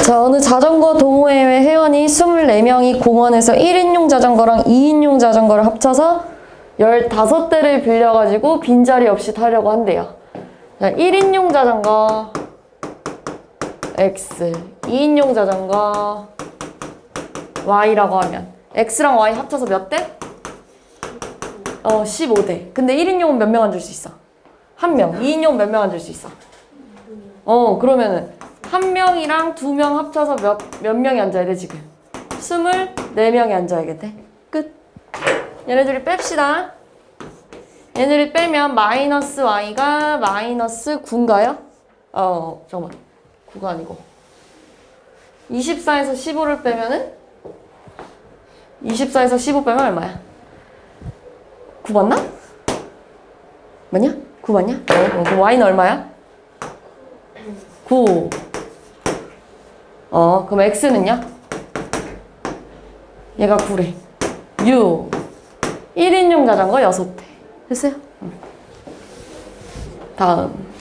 자, 어느 자전거 동호회 회원이 24명이 공원에서 1인용 자전거랑 2인용 자전거를 합쳐서 15대를 빌려가지고 빈자리 없이 타려고 한대요. 자, 1인용 자전거 X, 2인용 자전거 Y라고 하면 X랑 Y 합쳐서 몇 대? 15대. 근데 1인용은 몇 명 앉을 수 있어? 1명. 2인용 몇 명 앉을 수 있어? 그러면은 1명이랑 2명 합쳐서 몇 명이 앉아야 돼, 지금? 24명이 앉아야겠대. 끝. 얘네들이 뺍시다. 얘네들이 빼면 마이너스 y가 마이너스 9인가요? 잠깐만. 9가 아니고. 24에서 15를 빼면은? 24에서 15 빼면 얼마야? 9 맞나? 맞냐? 9 맞냐? 그럼 y는 얼마야? 9. 그럼 x는요? 얘가 9래. 6. 1인용 자전거 6대. 됐어요? 다음.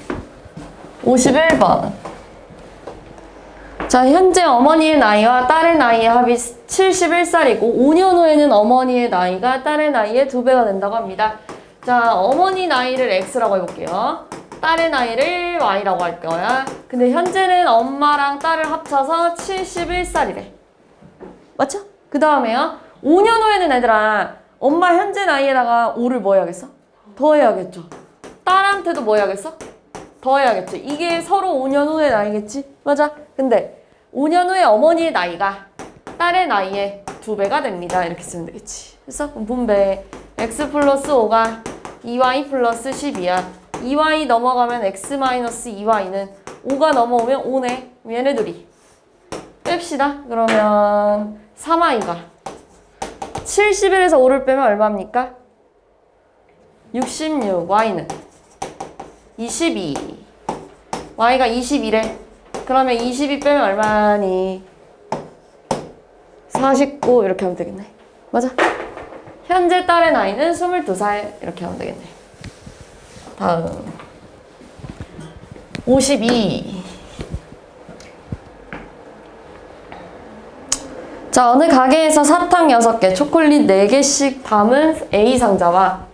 51번. 자, 현재 어머니의 나이와 딸의 나이의 합이 71살이고 5년 후에는 어머니의 나이가 딸의 나이의 2배가 된다고 합니다. 자, 어머니 나이를 x라고 해볼게요. 딸의 나이를 y라고 할 거야. 근데 현재는 엄마랑 딸을 합쳐서 71살이래. 맞죠? 그 다음에요. 5년 후에는 얘들아, 엄마 현재 나이에다가 5를 뭐 해야겠어? 더 해야겠죠. 딸한테도 뭐 해야겠어? 더 해야겠죠. 이게 서로 5년 후의 나이겠지? 맞아. 근데 5년 후에 어머니의 나이가 딸의 나이의 2배가 됩니다. 이렇게 쓰면 되겠지. 그래서 분배 x 플러스 5가 2y 플러스 12야. 2y 넘어가면 x 마이너스 2y는 5가 넘어오면 5네. 얘네들이 뺍시다. 그러면 3y가 71에서 5를 빼면 얼마입니까? 66. y는 22. y가 21에 그러면 22 빼면 얼마니? 49 이렇게 하면 되겠네. 맞아. 현재 딸의 나이는 22살 이렇게 하면 되겠네. 다음 52. 자, 어느 가게에서 사탕 6개, 초콜릿 4개씩 담은 A 상자와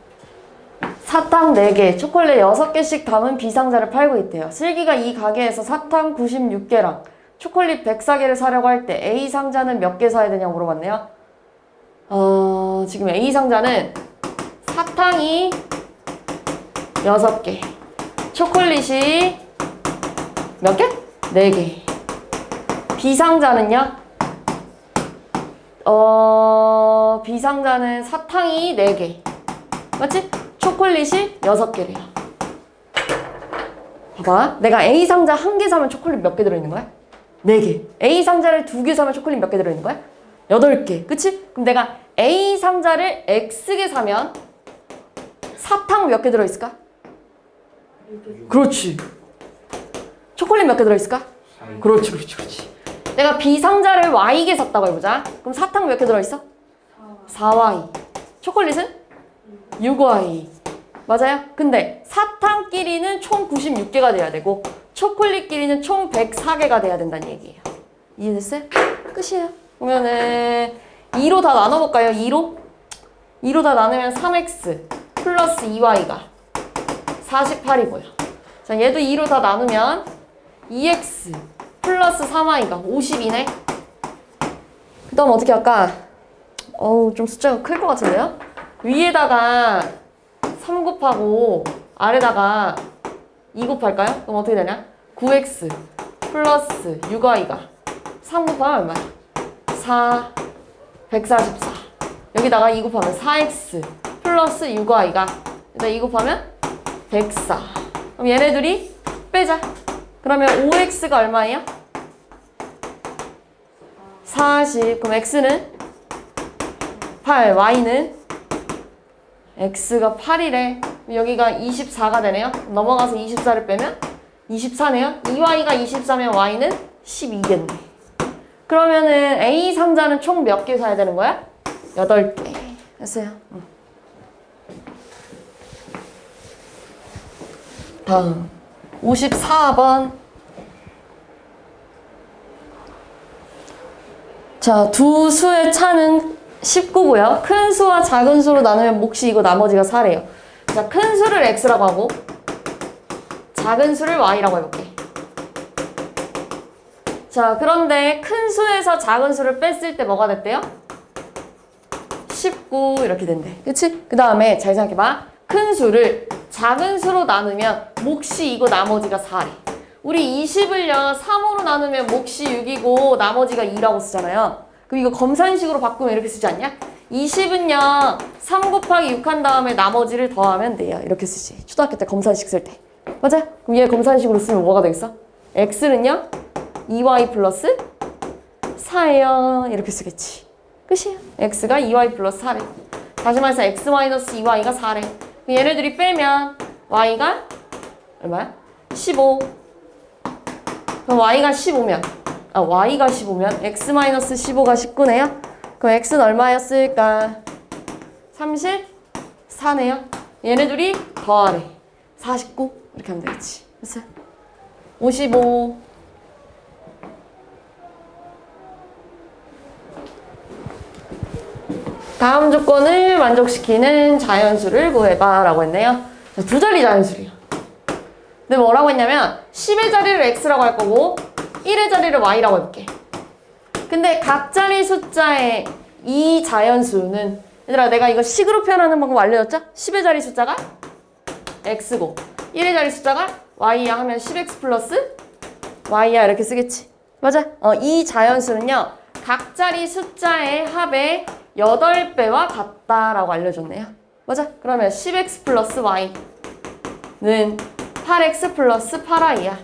사탕 4개, 초콜릿 6개씩 담은 B 상자를 팔고 있대요. 슬기가 이 가게에서 사탕 96개랑 초콜릿 104개를 사려고 할 때 A 상자는 몇 개 사야 되냐고 물어봤네요. 지금 A 상자는 사탕이 6개, 초콜릿이 몇 개? 4개. B 상자는요? B 상자는 사탕이 4개. 맞지? 초콜릿이 6개래요. 봐봐. 내가 A 상자 1개 사면 초콜릿 몇 개 들어있는 거야? 4개. A 상자를 2개 사면 초콜릿 몇 개 들어있는 거야? 8개. 그치? 그럼 내가 A 상자를 X개 사면 사탕 몇 개 들어있을까? 그렇지. 초콜릿 몇 개 들어있을까? 그렇지. 내가 B 상자를 Y개 샀다고 해보자. 그럼 사탕 몇 개 들어있어? 4Y. 초콜릿은? 6Y. 맞아요? 근데 사탕끼리는 총 96개가 돼야 되고 초콜릿끼리는 총 104개가 돼야 된다는 얘기예요. 이해됐어요? 끝이에요. 그러면은 2로 다 나눠볼까요? 2로 다 나누면 3x 플러스 2y가 48이고요. 자, 얘도 2로 다 나누면 2x 플러스 3y가 52네. 그 다음 어떻게 할까? 좀 숫자가 클 것 같은데요? 위에다가 3 곱하고 아래다가 2 곱할까요? 그럼 어떻게 되냐? 9x 플러스 6y가 3 곱하면 얼마야? 4, 144. 여기다가 2 곱하면 4x 플러스 6y가 일단 2 곱하면 104. 그럼 얘네들이 빼자. 그러면 5x가 얼마예요? 40. 그럼 x는 8, y는 x가 8이래. 여기가 24가 되네요. 넘어가서 24를 빼면 24네요. 2y가 24면 y는 12겠네. 그러면은 A 상자는 총 몇 개 사야 되는 거야? 8개. 됐어요. 다음 54번. 자, 두 수의 차는 19고요. 큰 수와 작은 수로 나누면 몫이 이고 나머지가 4래요. 자, 큰 수를 x라고 하고 작은 수를 y라고 해볼게. 자, 그런데 큰 수에서 작은 수를 뺐을 때 뭐가 됐대요? 19 이렇게 된대. 그치? 그 다음에 잘 생각해봐. 큰 수를 작은 수로 나누면 몫이 이고 나머지가 4래. 우리 20을요 3으로 나누면 몫이 6이고 나머지가 2라고 쓰잖아요. 그럼 이거 검산식으로 바꾸면 이렇게 쓰지 않냐? 20은요 3 곱하기 6 한 다음에 나머지를 더하면 돼요. 이렇게 쓰지. 초등학교 때 검산식 쓸 때. 맞아? 그럼 얘 검산식으로 쓰면 뭐가 되겠어? x는요 2y 플러스 4예요. 이렇게 쓰겠지. 끝이에요. x가 2y 플러스 4래. 다시 말해서 x 마이너스 2y가 4래. 얘네들이 빼면 y가 얼마야? 15. 그럼 y가 15면 x 마이너스 15가 19네요. 그럼 x는 얼마였을까? 34네요. 얘네들이 더하래. 49 이렇게 하면 되겠지. 됐어요? 55. 다음 조건을 만족시키는 자연수를 구해봐 라고 했네요. 두 자리 자연수래요. 근데 뭐라고 했냐면 10의 자리를 x라고 할 거고 1의 자리를 y라고 해볼게. 근데 각 자리 숫자의 이 자연수는 얘들아 내가 이거 식으로 표현하는 방법 알려줬죠? 10의 자리 숫자가 x고 1의 자리 숫자가 y야 하면 10x 플러스 y야 이렇게 쓰겠지. 맞아? 이 자연수는요 각 자리 숫자의 합의 8배와 같다라고 알려줬네요. 맞아? 그러면 10x 플러스 y는 8x 플러스 8y야.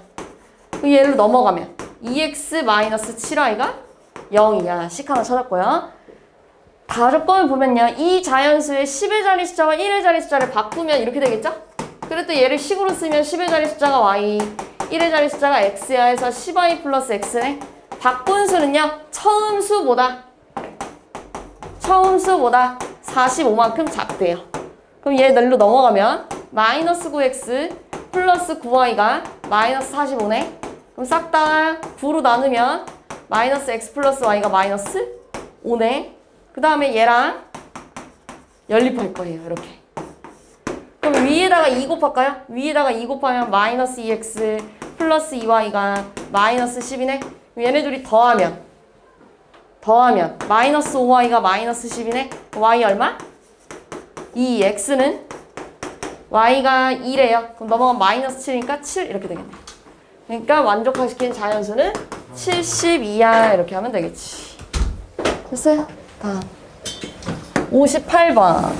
얘를 넘어가면 2x 마이너스 7y가 0이야. 식 하나 찾았고요. 다조건을 보면요. 이 자연수의 10의 자리 숫자와 1의 자리 숫자를 바꾸면 이렇게 되겠죠? 그리고 또 얘를 식으로 쓰면 10의 자리 숫자가 y, 1의 자리 숫자가 x야 해서 10y 플러스 x네. 바꾼 수는요. 처음 수보다 45만큼 작대요. 그럼 얘 널로 넘어가면 마이너스 9x 플러스 9y가 마이너스 45네. 그럼 싹 다 9로 나누면 마이너스 x 플러스 y가 마이너스 5네. 그 다음에 얘랑 연립할 거예요. 이렇게. 그럼 위에다가 2 곱할까요? 위에다가 2 곱하면 마이너스 2x 플러스 2y가 마이너스 10이네. 얘네 둘이 더하면 마이너스 5y가 마이너스 10이네. y 얼마? 2. x는 y가 2래요. 그럼 넘어가면 마이너스 7이니까 7 이렇게 되겠네. 그러니까 만족시키는 자연수는 72야 이렇게 하면 되겠지. 됐어요? 다음 58번.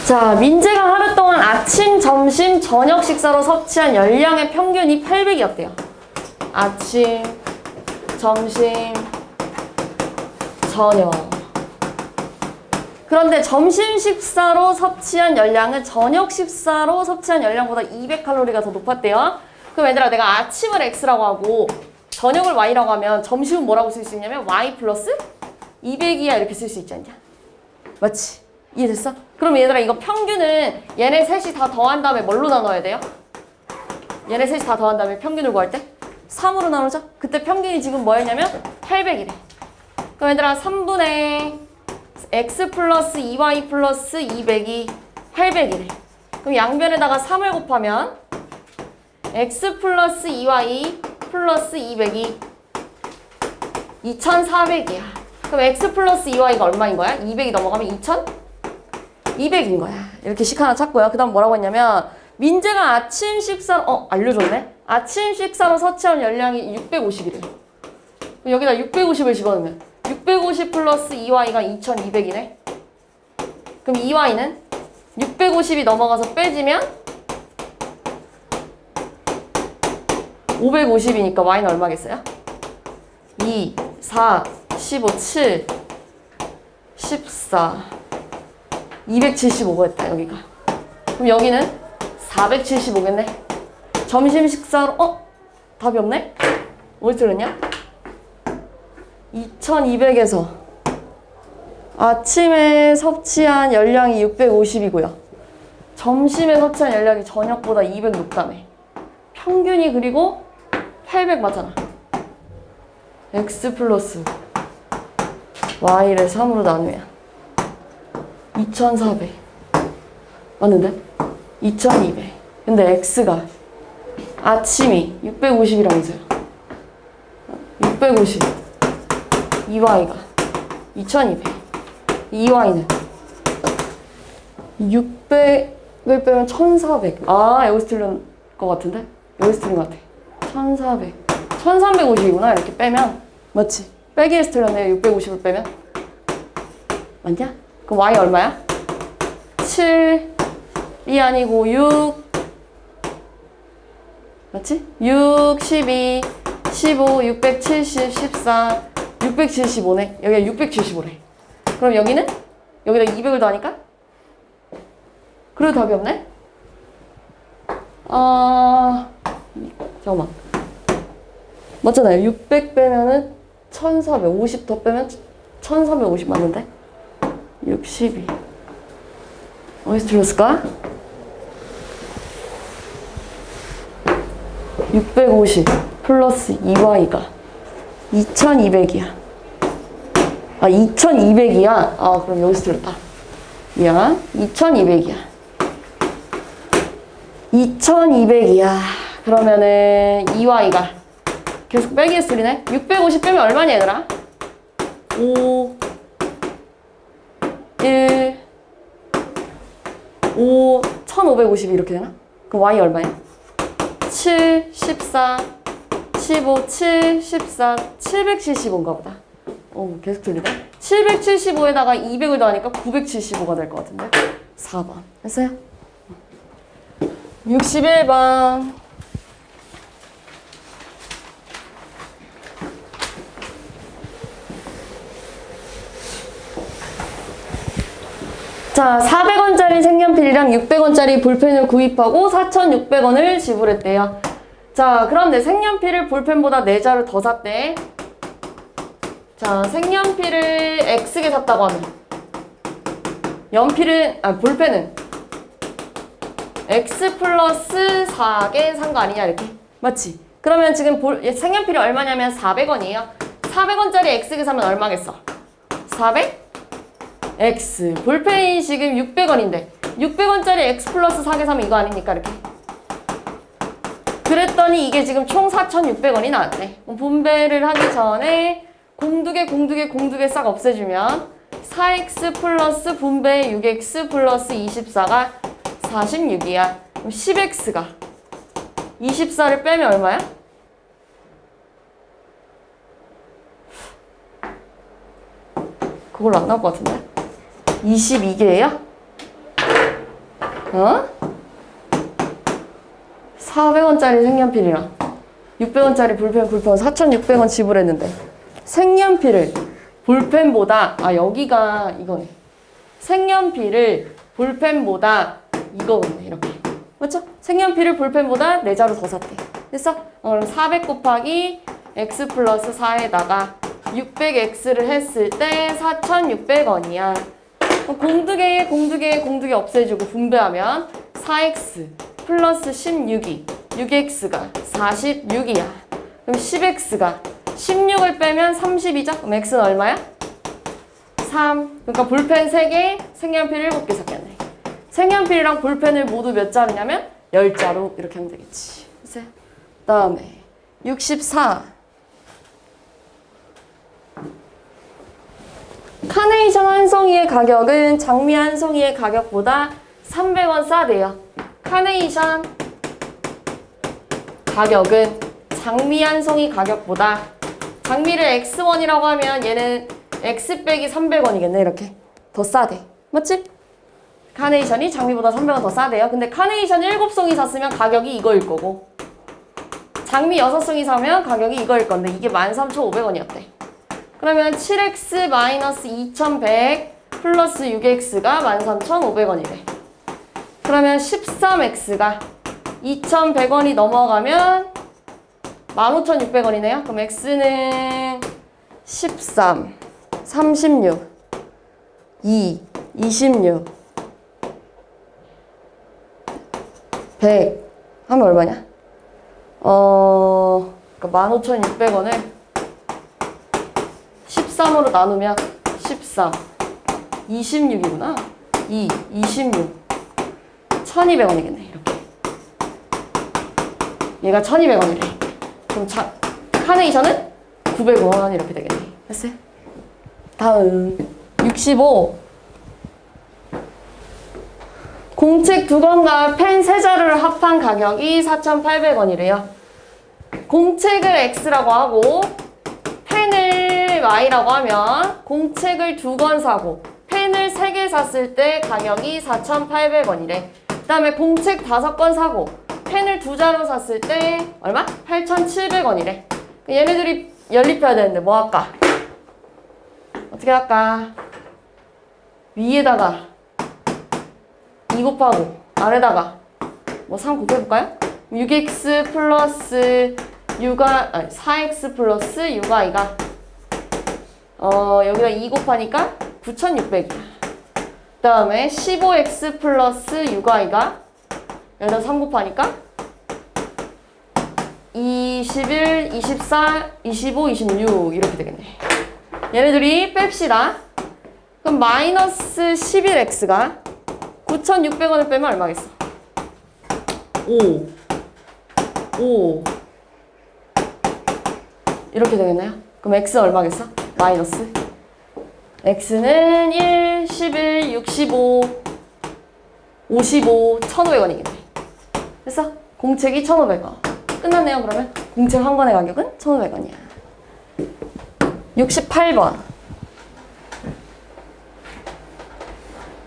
자, 민재가 하루 동안 아침, 점심, 저녁 식사로 섭취한 열량의 평균이 800이었대요. 아침, 점심, 저녁. 그런데 점심 식사로 섭취한 열량은 저녁 식사로 섭취한 열량보다 200칼로리가 더 높았대요. 그럼 얘들아 내가 아침을 x라고 하고 저녁을 y라고 하면 점심은 뭐라고 쓸 수 있냐면 y 플러스 200이야 이렇게 쓸 수 있지 않냐? 맞지? 이해됐어? 그럼 얘들아 이거 평균은 얘네 셋이 다 더한 다음에 뭘로 나눠야 돼요? 얘네 셋이 다 더한 다음에 평균을 구할 때 3으로 나누죠? 그때 평균이 지금 뭐였냐면 800이래. 그럼 얘들아 3분의 x 플러스 2y 플러스 200이 800이래. 그럼 양변에다가 3을 곱하면 x 플러스 2y 플러스 200이 2400이야. 그럼 x 플러스 2y가 얼마인 거야? 200이 넘어가면 2200인 거야. 이렇게 식 하나 찾고요. 그 다음 뭐라고 했냐면 민재가 아침 식사로 알려줬네? 아침 식사로 섭취한 열량이 650이래. 그럼 여기다 650을 집어넣으면 650 플러스 2y가 2200이네. 그럼 2y는 650이 넘어가서 빼지면 550이니까 y는 얼마겠어요? 2, 4, 15, 7, 14, 275가 됐다 여기가. 그럼 여기는 475겠네. 점심 식사로 답이 없네? 어디 들었냐? 2200에서 아침에 섭취한 열량이 650이고요. 점심에 섭취한 열량이 저녁보다 200 높다며. 평균이 그리고 800 맞잖아. x 플러스 y를 3으로 나누면 2400 맞는데? 2200. 근데 x가 아침이 650이라면서요. 650 2y가 2200 2y는 600을 빼면 1400. 아, 여기서 틀린 것 같은데? 여기서 틀린 것 같아. 1400 1350이구나. 이렇게 빼면 맞지? 빼기에서 틀렸네. 650을 빼면 맞냐? 그럼 y 얼마야? 7이 아니고 6 맞지? 6, 12, 15, 670, 14 675네. 여기가 675래. 그럼 여기는? 여기다 200을 더하니까? 그래도 답이 없네? 잠깐만. 맞잖아요. 600 빼면은 1450 더 빼면 1350 맞는데? 62. 어디서 틀렸을까? 650 플러스 2y가 2200이야. 아, 2200이야? 아, 그럼 여기서 틀렸다. 미안. 2200이야. 2200이야. 그러면은 2y가 계속 빼기에서 틀리네? 650 빼면 얼마냐, 얘들아? 5, 1, 5, 1550 이렇게 되나? 그럼 y 얼마야? 7, 14, 15, 7, 14, 775인가 보다. 계속 틀리네. 775에다가 200을 더하니까 975가 될 것 같은데. 4번. 했어요? 61번. 자, 400원짜리 색연필이랑 600원짜리 볼펜을 구입하고 4,600원을 지불했대요. 자, 그런데 색연필을 볼펜보다 4자루 더 샀대. 자, 색연필을 X개 샀다고 하면 볼펜은 X 플러스 4개 산 거 아니냐, 이렇게. 맞지? 그러면 지금 색연필이 얼마냐면 400원이에요. 400원짜리 X개 사면 얼마겠어? 400? X. 볼펜이 지금 600원인데 600원짜리 X 플러스 4개 사면 이거 아닙니까? 이렇게. 그랬더니 이게 지금 총 4,600원이 나왔네. 분배를 하기 전에 공두개 싹 없애주면 4X 플러스 분배 6X 플러스 24가 46이야. 그럼 10X가 24를 빼면 얼마야? 그걸로 안 나올 것 같은데? 22개예요? 400원짜리 색연필이랑 600원짜리 볼펜 4,600원 지불했는데 색연필을 볼펜보다 여기가 이거네. 색연필을 볼펜보다 이거네. 이렇게. 맞죠? 색연필을 볼펜보다 4자루 더 샀대. 됐어? 그럼 400 곱하기 x 플러스 4에다가 600x를 했을 때 4,600원이야. 공두개 없애주고 분배하면 4x 플러스 16이 6x가 46이야. 그럼 10x가 16을 빼면 30이죠? 그럼 x는 얼마야? 3. 그러니까 볼펜 3개, 색연필 7개 샀겠네. 색연필이랑 볼펜을 모두 몇 자루냐면 10자루 이렇게 하면 되겠지. 그치? 그 다음에 64. 카네이션 한 송이의 가격은 장미 한 송이의 가격보다 300원 싸대요. 카네이션 가격은 장미 한 송이 가격보다, 장미를 X1이라고 하면 얘는 X 빼기 300원이겠네. 이렇게 더 싸대. 맞지? 카네이션이 장미보다 300원 더 싸대요. 근데 카네이션 7송이 샀으면 가격이 이거일 거고, 장미 6송이 사면 가격이 이거일 건데 이게 13,500원이었대. 그러면 7x 마이너스 2,100 플러스 6x가 13,500원이래. 그러면 13x가 2,100원이 넘어가면 15,600원이네요. 그럼 x는 13, 36, 2, 26, 100 하면 얼마냐? 그러니까 15,600원을 13으로 나누면 13 26이구나. 26 1,200원이겠네. 이렇게 얘가 1,200원이래. 그럼 카네이션은 900원 이렇게 되겠네. 됐어요? 다음 65 공책 2권과 펜 3자루를 합한 가격이 4,800원이래요. 공책을 X라고 하고 펜을 Y라고 하면 공책을 2권 사고 펜을 3개 샀을 때 가격이 4,800원이래. 그 다음에 공책 5권 사고 펜을 2자루 샀을 때 얼마? 8,700원이래. 얘네들이 연립해야 되는데 뭐 할까? 어떻게 할까? 위에다가 2 곱하고 아래다가 뭐 3 곱해볼까요? 6x 플러스 4x 플러스 6y가 여기다 2 곱하니까 9,600이야. 그 다음에 15x 플러스 6y가 여기다 3 곱하니까 21, 24, 25, 26 이렇게 되겠네. 얘네들이 뺍시다. 그럼 마이너스 11x가 9,600원을 빼면 얼마겠어? 5 이렇게 되겠나요? 그럼 x는 얼마겠어? 마이너스 x는 1, 11, 65, 55, 1,500원이겠네. 됐어? 공책이 1,500원. 끝났네요. 그러면 공책 한 권의 가격은 1,500원이야. 68번.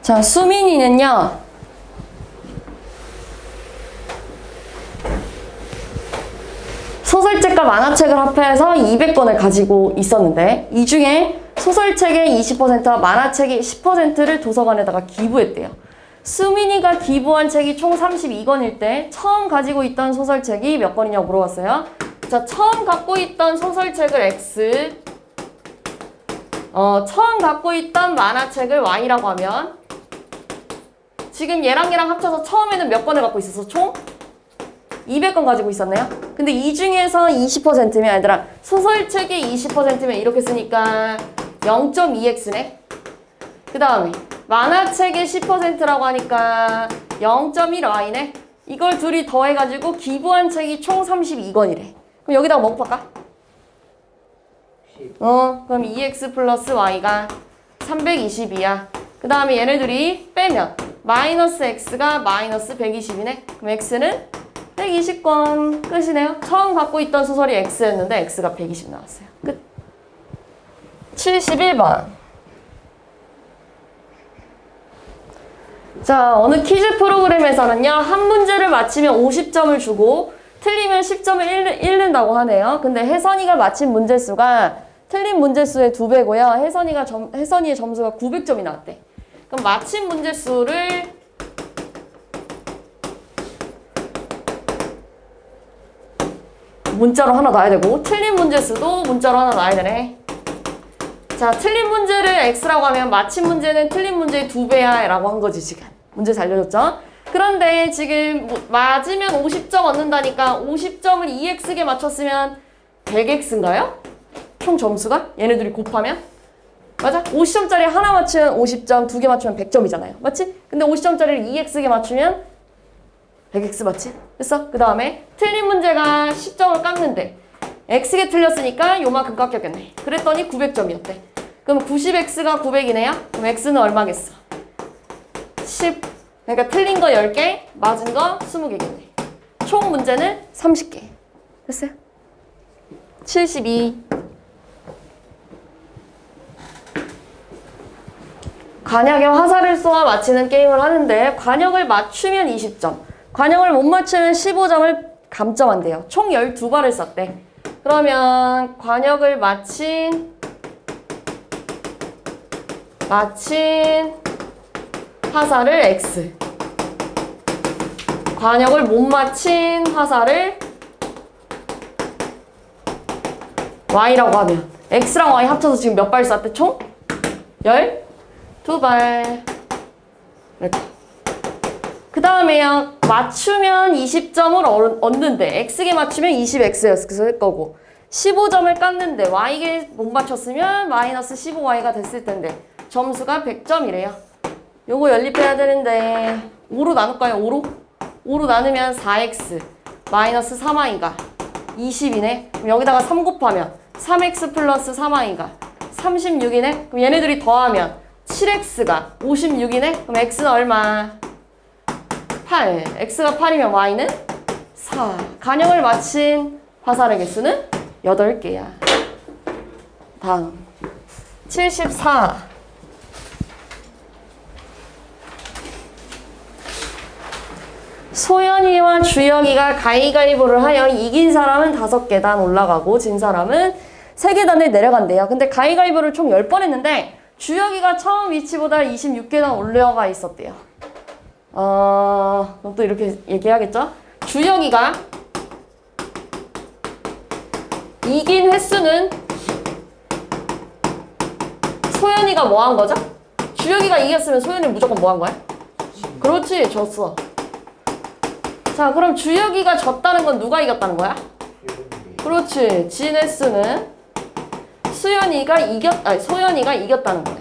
자, 수민이는요. 소설책과 만화책을 합해서 200권을 가지고 있었는데 이 중에 소설책의 20%와 만화책의 10%를 도서관에다가 기부했대요. 수민이가 기부한 책이 총 32권일 때 처음 가지고 있던 소설책이 몇 권이냐고 물어봤어요. 자, 처음 갖고 있던 소설책을 X, 처음 갖고 있던 만화책을 Y라고 하면 지금 얘랑 합쳐서 처음에는 몇 권을 갖고 있었어? 총 200권 가지고 있었네요. 근데 이 중에서 20%면 얘들아 소설책의 20%면 이렇게 쓰니까 0.2x네. 그 다음에 만화책의 10%라고 하니까 0.1y네. 이걸 둘이 더해가지고 기부한 책이 총 32권이래. 그럼 여기다가 뭐 곱할까? 그럼 2x 플러스 y가 320이야. 그 다음에 얘네들이 빼면 마이너스 x가 마이너스 120이네. 그럼 x는 120권 끝이네요. 처음 갖고 있던 소설이 x였는데 x가 120 나왔어요. 끝. 71번. 자, 어느 퀴즈 프로그램에서는요, 한 문제를 맞히면 50점을 주고 틀리면 10점을 잃는다고 하네요. 근데 혜선이가 맞힌 문제수가 틀린 문제수의 2배고요. 혜선이의 점수가 900점이 나왔대. 그럼 맞힌 문제수를 문자로 하나 놔야 되고 틀린 문제수도 문자로 하나 놔야 되네. 자, 틀린 문제를 x라고 하면 맞힌 문제는 틀린 문제의 2배야 라고 한 거지. 지금 문제 잘 알려줬죠? 그런데 지금 맞으면 50점 얻는다니까 50점을 2x게 맞췄으면 100x인가요? 총 점수가? 얘네들이 곱하면? 맞아? 50점짜리 하나 맞추면 50점, 2개 맞추면 100점이잖아요. 맞지? 근데 50점짜리를 2x게 맞추면 100x 맞지? 됐어? 그 다음에 틀린 문제가 10점을 깎는데 x게 틀렸으니까 요만큼 깎였겠네. 그랬더니 900점이었대. 그럼 90x가 900이네요? 그럼 x는 얼마겠어? 10. 그러니까 틀린 거 10개, 맞은 거 20개겠네. 총 문제는 30개. 됐어요? 72. 관역에 화살을 쏘아 맞히는 게임을 하는데 관역을 맞추면 20점, 관역을 못 맞추면 15점을 감점한대요. 총 12발을 쐈대. 그러면 관역을 맞힌 화살을 X, 관역을 못 맞힌 화살을 Y라고 하면 X랑 Y 합쳐서 지금 몇 발 쐈대? 총? 12발. 이렇게. 그 다음에요. 맞추면 20점을 얻는데 x에 맞추면 20x였을 거고 15점을 깠는데 y에 못 맞췄으면 마이너스 15y가 됐을 텐데 점수가 100점이래요. 요거 연립해야 되는데 5로 나눌까요? 5로 나누면 4x 마이너스 3y가 20이네. 그럼 여기다가 3 곱하면 3x 플러스 3y가 36이네. 그럼 얘네들이 더하면 7x가 56이네. 그럼 x는 얼마? 8. x가 8이면 y는 4. 간형을 마친 화살의 개수는 8개야. 다음 74. 소연이와 주혁이가 가위가위보를 하여 이긴 사람은 5계단 올라가고 진 사람은 3계단을 내려간대요. 근데 가위가위보를 총 10번 했는데 주혁이가 처음 위치보다 26계단 올라가 있었대요. 그럼 또 이렇게 얘기하겠죠? 주혁이가 이긴 횟수는 소연이가 뭐 한 거죠? 주혁이가 이겼으면 소연이 무조건 뭐 한 거야? 그렇지, 졌어. 자, 그럼 주혁이가 졌다는 건 누가 이겼다는 거야? 그렇지, 진 횟수는 소연이가 이겼다는 거네.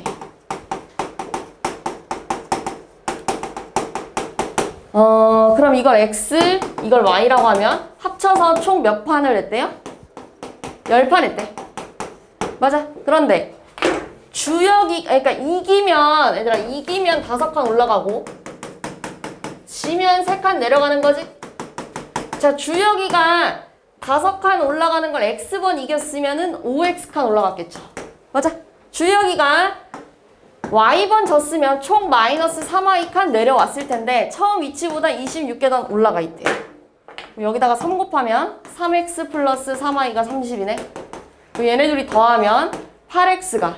그럼 이걸 x, 이걸 y라고 하면 합쳐서 총 몇 판을 했대요? 10판 했대. 맞아. 그런데 그러니까 이기면 5칸 올라가고 지면 3칸 내려가는 거지. 자, 주혁이가 5칸 올라가는 걸 x번 이겼으면은 5x칸 올라갔겠죠. 맞아. 주혁이가 y번 졌으면 총 마이너스 3y칸 내려왔을 텐데 처음 위치보다 26계단 올라가 있대. 여기다가 3 곱하면 3x 플러스 3y가 30이네. 얘네들이 더하면 8x가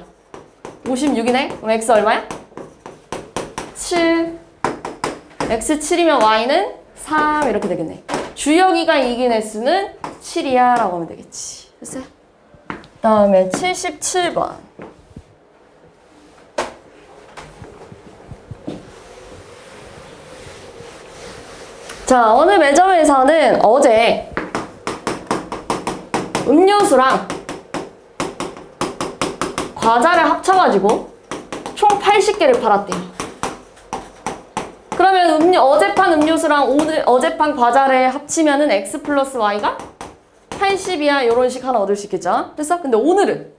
56이네. 그럼 x 얼마야? 7. x 7이면 y는 3 이렇게 되겠네. 주혁이가 이긴 횟수는 7이야 라고 하면 되겠지. 됐어요? 그 다음에 77번. 자, 어느 매점에서는 어제 음료수랑 과자를 합쳐가지고 총 80개를 팔았대요. 그러면 어젯판 음료수랑 어젯판 과자를 합치면은 x 플러스 y가 80이야. 요런 식 하나 얻을 수 있겠죠? 됐어? 근데 오늘은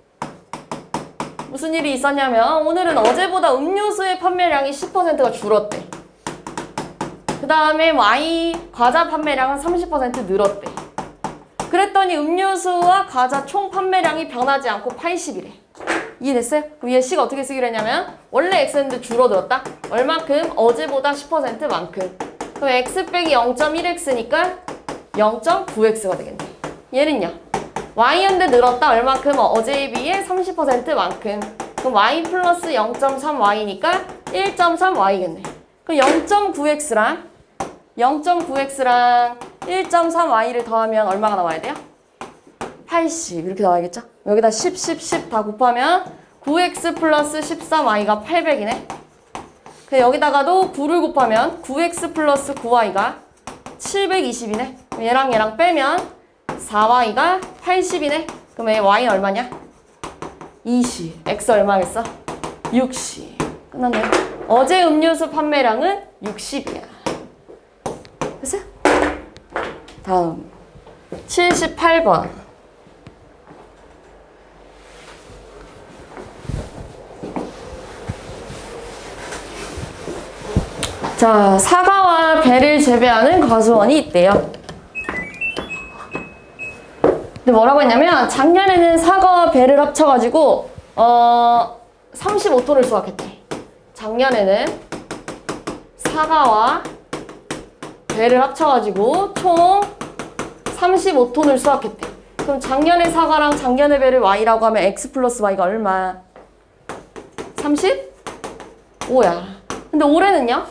무슨 일이 있었냐면 오늘은 어제보다 음료수의 판매량이 10%가 줄었대. 그 다음에 과자 판매량은 30% 늘었대. 그랬더니 음료수와 과자 총 판매량이 변하지 않고 80이래. 이해됐어요? 그럼 얘 식 어떻게 쓰기로 했냐면 원래 x였는데 줄어들었다? 얼만큼? 어제보다 10%만큼. 그럼 x 빼기 0.1x니까 0.9x가 되겠네. 얘는요? y였는데 늘었다? 얼만큼? 어제에 비해 30%만큼. 그럼 y 플러스 0.3y니까 1.3y겠네. 그럼 0.9x랑 1.3y를 더하면 얼마가 나와야 돼요? 80 이렇게 나와야겠죠? 여기다 10, 10, 10 다 곱하면 9x 플러스 13y가 800이네. 여기다가도 9를 곱하면 9x 플러스 9y가 720이네. 얘랑 얘랑 빼면 4y가 80이네. 그럼 얘 y는 얼마냐? 20. x 얼마겠어? 60. 끝났네. 어제 음료수 판매량은 60이야. 됐어요? 다음 78번. 자, 사과와 배를 재배하는 과수원이 있대요. 근데 뭐라고 했냐면 작년에는 사과와 배를 합쳐가지고 35톤을 수확했대. 작년에는 사과와 배를 합쳐가지고 총 35톤을 수확했대. 그럼 작년의 사과랑 작년의 배를 y라고 하면 x 플러스 y가 얼마? 35야. 근데 올해는요?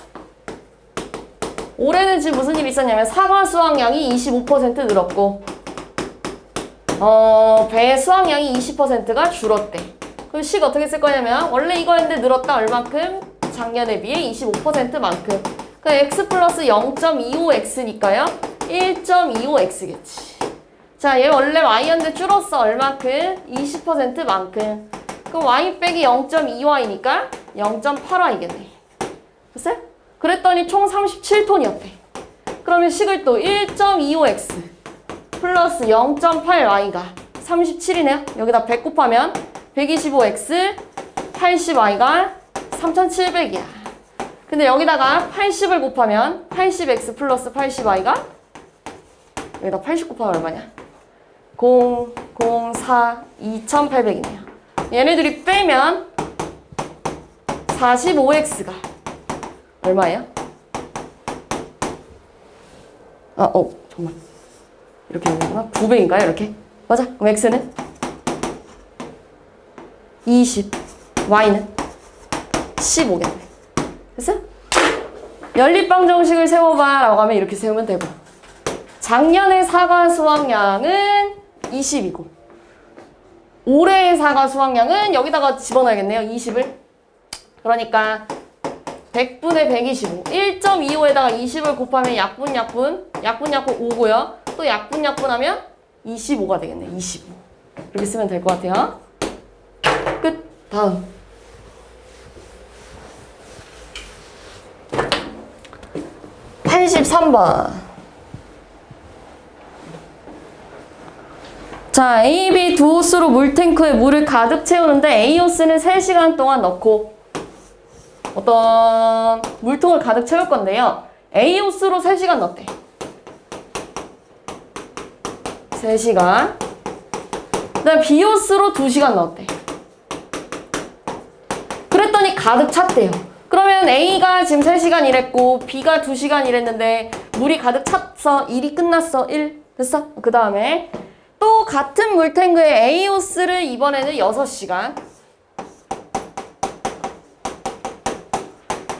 올해는 지금 무슨 일이 있었냐면 사과 수확량이 25% 늘었고 배 수확량이 20%가 줄었대. 그럼 식 어떻게 쓸 거냐면 원래 이거였는데 늘었다 얼만큼? 작년에 비해 25%만큼. 그 x 플러스 0.25x니까요. 1.25x겠지. 자, 얘 원래 y였는데 줄었어. 얼마큼? 20%만큼. 그럼 y 빼기 0.2y니까 0.8y겠네. 됐어요? 그랬더니 총 37톤이었대. 그러면 식을 또 1.25x 플러스 0.8y가 37이네요. 여기다 100 곱하면 125x 80y가 3700이야. 근데 여기다가 80을 곱하면 80x 플러스 80y가 여기다 80 곱하면 얼마냐? 0, 0, 4, 2800이네요. 얘네들이 빼면 45x가 얼마예요? 정말 이렇게 되는구나. 900인가요? 이렇게? 맞아. 그럼 x는 20, y는 15겠네. 됐어? 연립방 정식을 세워봐 라고 하면 이렇게 세우면 되고, 작년의 사과 수확량은 20이고 올해의 사과 수확량은 여기다가 집어넣어야겠네요. 20을. 그러니까 100분의 125 1.25에다가 20을 곱하면 약분 5고요. 또 약분 하면 25가 되겠네. 25 이렇게 쓰면 될 것 같아요. 끝. 다음 83번. 자, A, B 두 호스로 물탱크에 물을 가득 채우는데 A 호스는 3시간 동안 넣고 어떤 물통을 가득 채울 건데요. A 호스로 3시간 넣었대. 3시간. 그 다음 B 호스로 2시간 넣었대. 그랬더니 가득 찼대요. 그러면 A가 지금 3시간 일했고 B가 2시간 일했는데 물이 가득 찼어. 일이 끝났어. 1. 됐어? 그 다음에 또 같은 물탱크에 A 호스를 이번에는 6시간.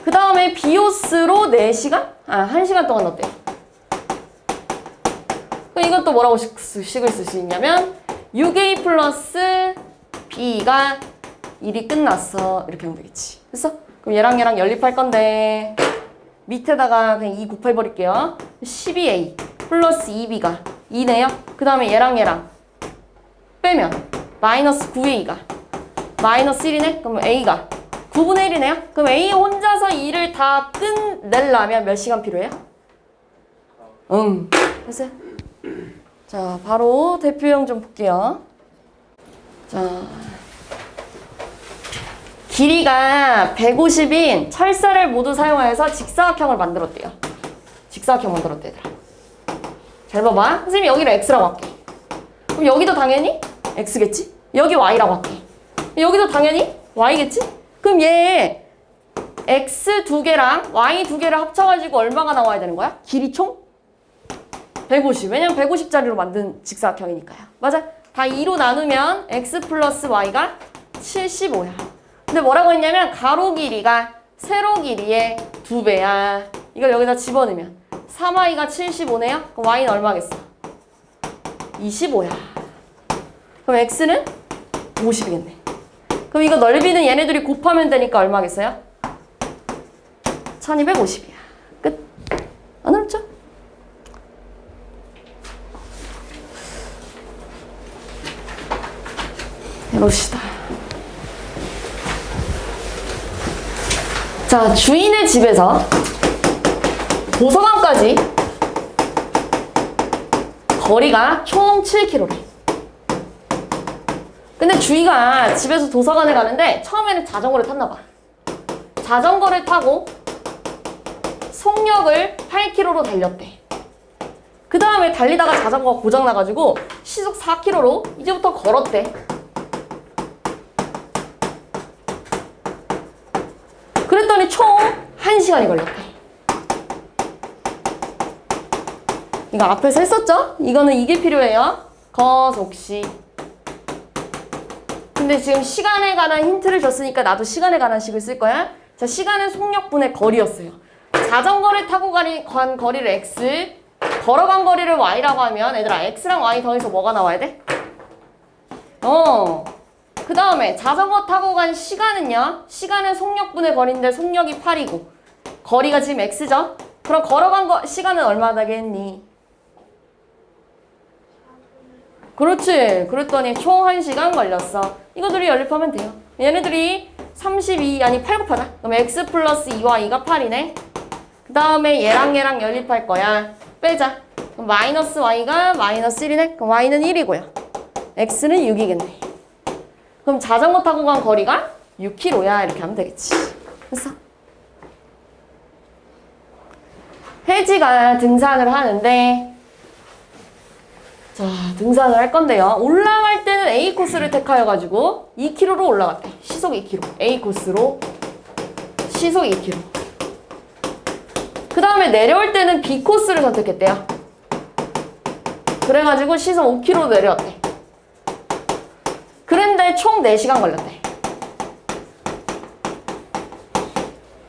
그 다음에 B 호스로 4시간? 1시간 동안 넣었대요. 그럼 이것도 뭐라고 식을 쓸 수 있냐면 6A 플러스 B가 일이 끝났어. 이렇게 하면 되겠지. 됐어? 그럼 얘랑 연립할 건데 밑에다가 그냥 2 곱해버릴게요. 12A 플러스 2B가 2네요. 그 다음에 얘랑 빼면 마이너스 9A가 마이너스 1이네? 그럼 A가 9분의 1이네요. 그럼 A 혼자서 2를 다 끝내려면 몇 시간 필요해요? 됐어요? 자, 바로 대표형 좀 볼게요. 자, 길이가 150인 철사를 모두 사용하여서 직사각형을 만들었대요. 직사각형 만들었대, 얘들아. 잘 봐봐. 선생님이 여기를 x라고 할게. 그럼 여기도 당연히 x겠지? 여기 y라고 할게. 여기도 당연히 y겠지? 그럼 얘 x 2개랑 y 2개를 합쳐가지고 얼마가 나와야 되는 거야? 길이 총? 150. 왜냐면 150짜리로 만든 직사각형이니까요. 맞아? 다 2로 나누면 x 플러스 y가 75야. 근데 뭐라고 했냐면 가로 길이가 세로 길이의 2배야. 이걸 여기다 집어넣으면 3y가 75네요? 그럼 y는 얼마겠어? 25야. 그럼 x는 50이겠네. 그럼 이거 넓이는 얘네들이 곱하면 되니까 얼마겠어요? 1250이야. 끝. 안 어렵죠? 해봅시다. 자, 주인의 집에서 도서관까지 거리가 총 7km래. 근데 주희가 집에서 도서관에 가는데 처음에는 자전거를 탔나 봐. 자전거를 타고 송역을 8km로 달렸대. 그 다음에 달리다가 자전거가 고장나가지고 시속 4km로 이제부터 걸었대. 그랬더니 총 1시간이 걸렸대. 이거 앞에서 했었죠? 이거는 이게 필요해요. 거속시. 근데 지금 시간에 관한 힌트를 줬으니까 나도 시간에 관한 식을 쓸 거야. 자, 시간은 속력분의 거리였어요. 자전거를 타고 간 거리를 x, 걸어간 거리를 y라고 하면 얘들아 x랑 y 더해서 뭐가 나와야 돼? 그 다음에 자전거 타고 간 시간은요. 시간은 속력분의 거리인데 속력이 8이고 거리가 지금 x죠? 그럼 걸어간 시간은 얼마 되겠니? 그렇지. 그랬더니 총 1시간 걸렸어. 이거들이 연립하면 돼요. 얘네들이 32, 아니 8 곱하자. 그럼 x 플러스 2와 2가 8이네. 그 다음에 얘랑 연립할 거야. 빼자. 그럼 마이너스 y가 마이너스 1이네. 그럼 y는 1이고요. x는 6이겠네. 그럼 자전거 타고 간 거리가 6km야. 이렇게 하면 되겠지. 됐어? 혜지가 등산을 하는데, 자, 등산을 할 건데요. 올라갈 때는 A 코스를 택하여가지고 2km로 올라갔대. 시속 2km. A 코스로 시속 2km. 그 다음에 내려올 때는 B 코스를 선택했대요. 그래가지고 시속 5km로 내려왔대. 그런데 총 4시간 걸렸대.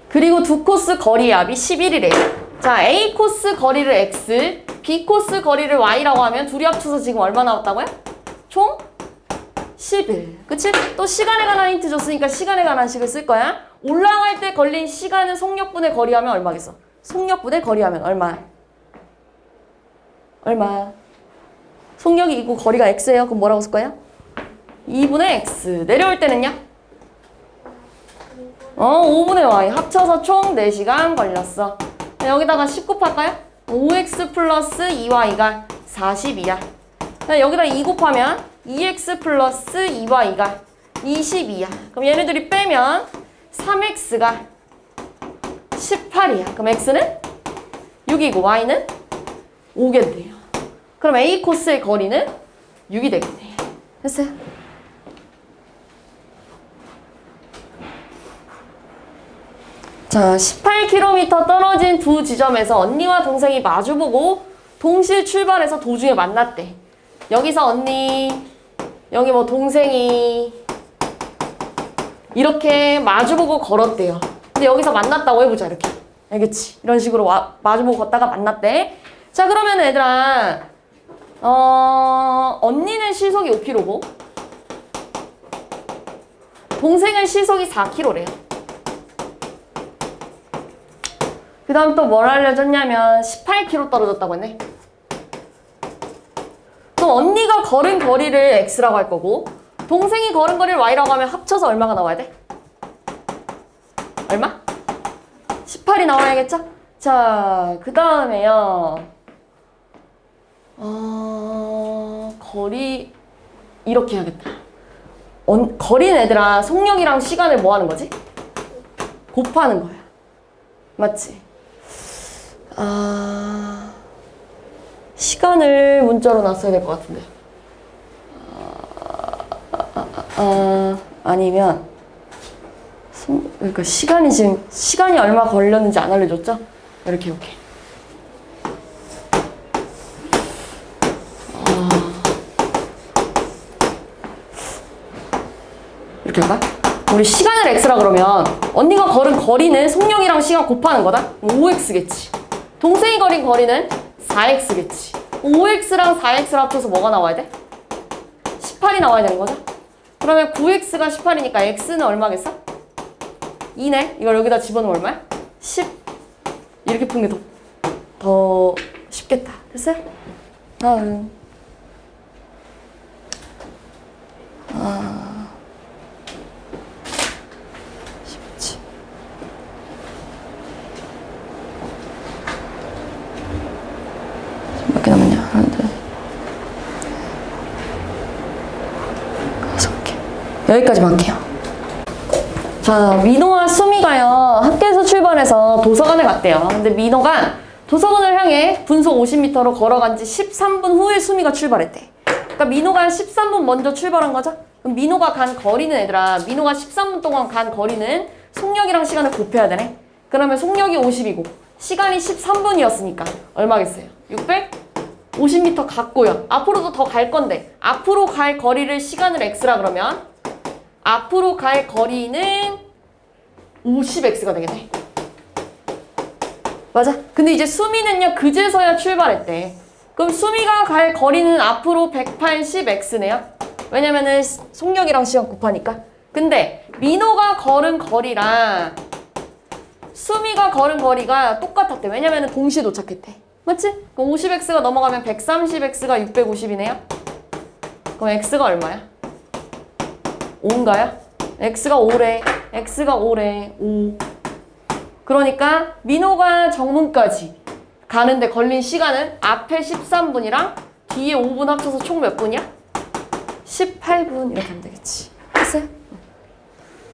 그리고 두 코스 거리 합이 11이래요. 자, A 코스 거리를 X, B 코스 거리를 Y라고 하면 둘이 합쳐서 지금 얼마 나왔다고요? 총 11. 그치? 또 시간에 관한 힌트 줬으니까 시간에 관한 식을 쓸 거야. 올라갈 때 걸린 시간은 속력분의 거리하면 얼마겠어? 속력분의 거리하면 얼마? 얼마? 속력이 있고 거리가 X예요. 그럼 뭐라고 쓸 거야? 2분의 X. 내려올 때는요? 5분의 Y. 합쳐서 총 4시간 걸렸어. 여기다가 10 곱할까요? 5x 플러스 2y가 42야. 여기다 2 곱하면 2x 플러스 2y가 22야. 그럼 얘네들이 빼면 3x가 18이야. 그럼 x는 6이고 y는 5겠네요. 그럼 A 코스의 거리는 6이 되겠네. 됐어요? 자, 18km 떨어진 두 지점에서 언니와 동생이 마주보고 동시에 출발해서 도중에 만났대. 여기서 언니, 여기 뭐 동생이 이렇게 마주보고 걸었대요. 근데 여기서 만났다고 해보자, 이렇게. 알겠지? 이런 식으로 마주보고 걷다가 만났대. 자, 그러면 얘들아, 언니는 시속이 5km고 동생은 시속이 4km래요. 그 다음 또 뭘 알려줬냐면 18km 떨어졌다고 했네. 그럼 언니가 걸은 거리를 X라고 할 거고 동생이 걸은 거리를 Y라고 하면 합쳐서 얼마가 나와야 돼? 얼마? 18이 나와야겠죠? 자, 그 다음에요. 거리 이렇게 해야겠다. 거리는 얘들아 속력이랑 시간을 뭐 하는 거지? 곱하는 거야. 맞지? 시간을 문자로 놨어야 될 것 같은데. 아니면 그러니까 시간이 얼마 걸렸는지 안 알려줬죠? 이렇게. 이렇게 할까? 우리 시간을 x라 그러면 언니가 걸은 거리는 속력이랑 시간 곱하는 거다? 5x겠지. 동생이 걸은 거리는 4x겠지. 5x랑 4x를 합쳐서 뭐가 나와야 돼? 18이 나와야 되는 거죠? 그러면 9x가 18이니까 x는 얼마겠어? 2네. 이걸 여기다 집어넣으면 얼마야? 10. 이렇게 푸는 게 더 쉽겠다. 됐어요? 다음. 쉽지. 몇 개 남았냐? 하나, 둘, 5개. 여기까지만 할게요. 자, 민호와 수미가요, 학교에서 출발해서 도서관에 갔대요. 근데 민호가 도서관을 향해 분속 50m로 걸어간 지 13분 후에 수미가 출발했대. 그러니까 민호가 13분 먼저 출발한 거죠? 그럼 민호가 간 거리는 얘들아, 민호가 13분 동안 간 거리는 속력이랑 시간을 곱해야 되네? 그러면 속력이 50이고 시간이 13분이었으니까 얼마겠어요? 650m 갔고요. 앞으로도 더 갈 건데 앞으로 갈 거리를 시간을 x라 그러면 앞으로 갈 거리는 50x가 되겠네. 맞아. 근데 이제 수미는요, 그제서야 출발했대. 그럼 수미가 갈 거리는 앞으로 180x네요. 왜냐면은 속력이랑 시간 곱하니까. 근데 민호가 걸은 거리랑 수미가 걸은 거리가 똑같았대. 왜냐면 동시에 도착했대. 맞지? 그럼 50x가 넘어가면 130x가 650이네요. 그럼 x가 얼마야? 5인가요? x가 5래. x가 5래. 5. 그러니까 민호가 정문까지 가는데 걸린 시간은 앞에 13분이랑 뒤에 5분 합쳐서 총 몇 분이야? 18분 이렇게 하면 되겠지. 됐어요?